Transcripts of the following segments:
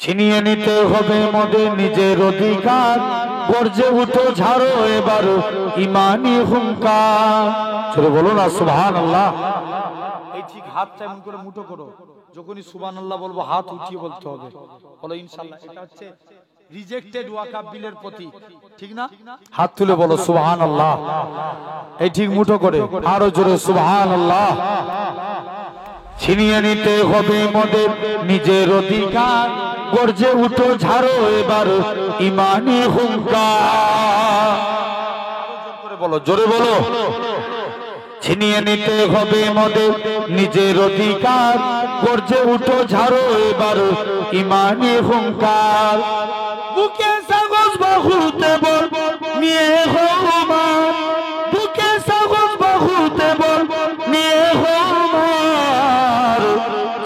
ছিনিয়ে নিতে হবে মোদের নিজের অধিকার, গর্জে উঠো ঝাড়ো এবার ইমানি হুঙ্কার। চলো বলো না সুবহানাল্লাহ। এই ঠিক হাতটা এমন করে মুঠো করো, যখনই সুবহানাল্লাহ বলবো হাত উঠিয়ে বলতে হবে। বলো ইনশাআল্লাহ। এটা হচ্ছে রিজেক্টেড ওয়াকফ বিলের প্রতীক, ঠিক না? হাত তুলে বলো সুবহানাল্লাহ। এই ঠিক মুঠো করে আরো জোরে সুবহানাল্লাহ। ছিনিয়ে নিতে হবে মোদের নিজের অধিকার, গর্জে উঠো ঝাড়ো এবার ইমানি হুঙ্কার। বলো জোরে বলো। ছিনিয়ে নিতে হবে মোদের নিজের অধিকার, গর্জে উঠো ঝাড়ো এবার ইমানি হুঙ্কার। বুকে সাগজ বাহুতে বল নিয়ে হোমান, বুকে সাগজ বাহুতে বল নিয়ে হোমান।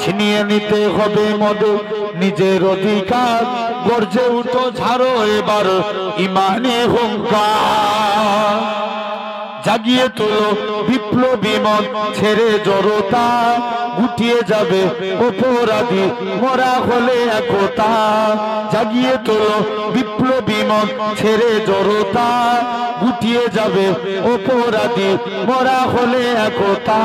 ছিনিয়ে নিতে হবে মোদের নিজের অধিকার, গর্জে উঠো ঝাড়ো এবার ইমানি হুঙ্কার। জাগিয়ে তোলো বিপ্লবী মন ছেড়ে জড়তা, গুটিয়ে যাবে অপরাধী মরা হলে একতা। জাগিয়ে তোলো বিপ্লবী মন ছেড়ে জড়তা, গুটিয়ে যাবে অপরাধী মরা হলে একতা।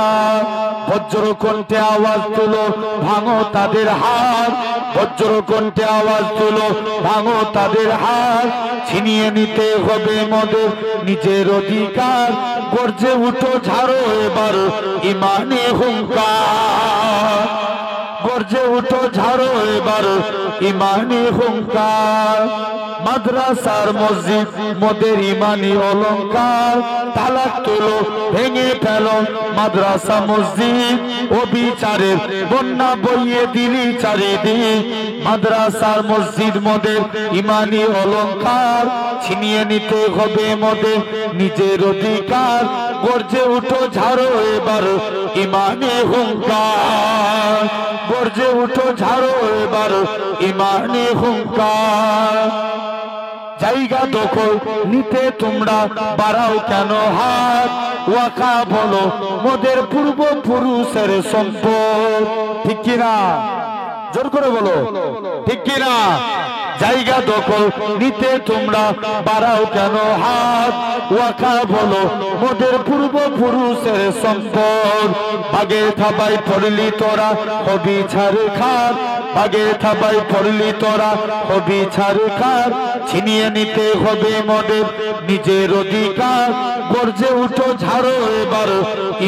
বজ্র কণ্ঠে আওয়াজ তুলো ভাঙো তাদের হাত, বজ্র কণ্ঠে আওয়াজ তুলো ভাঙো তাদের হাত। ছিনিয়ে নিতে হবে মোদের নিজের অধিকার, গর্জে উঠো ঝাড়ো এবার ইমানি হুঙ্কার। গর্জে উঠো ঝাড়ো এবার ইমানি হুঙ্কার। মাদ্রাসার মসজিদ মোদের ইমানি অলংকার, তালাক তোলো ভেঙে ফেলো মাদ্রাসা মসজিদ। ও বিচারের বন্যা বইয়ে দিলি চারিদিক, মাদ্রাসার মসজিদ মোদের ইমানি অলংকার। ছিনিয়ে নিতে হবে মোদের নিজের অধিকার, গর্জে উঠো ঝাড়ো এবার ইমানি হুঙ্কার। গর্জে উঠো ঝাড়ো এবার ইমানি হুঙ্কার। জায়গা দখল নিতে তোমরা বাড়াও কেন হাত, ওয়াকা বলো মোদের পূর্বপুরুষের সম্পদ, ঠিক কিনা? জোর করে বলো ঠিক কিনা? জায়গা দখল নিতে তোমরা বাড়াও কেন হাত, ওয়াকা বলো মোদের পূর্বপুরুষের সম্পদ। বাগে থাবাই পড়লি তোরা হবি ছারখার, বাগে থাবাই পড়লি তোরা হবি ছারখার। ছিনিয়ে নিতে হবে মোদের নিজের অধিকার, গর্জে উঠো ঝাড়ো এবার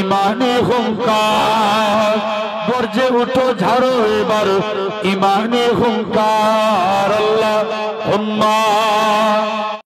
ইমানি হুঙ্কার। গর্জে উঠো ঝাড়ো এবার ইমানি হুঙ্কার। আল্লাহুম্মা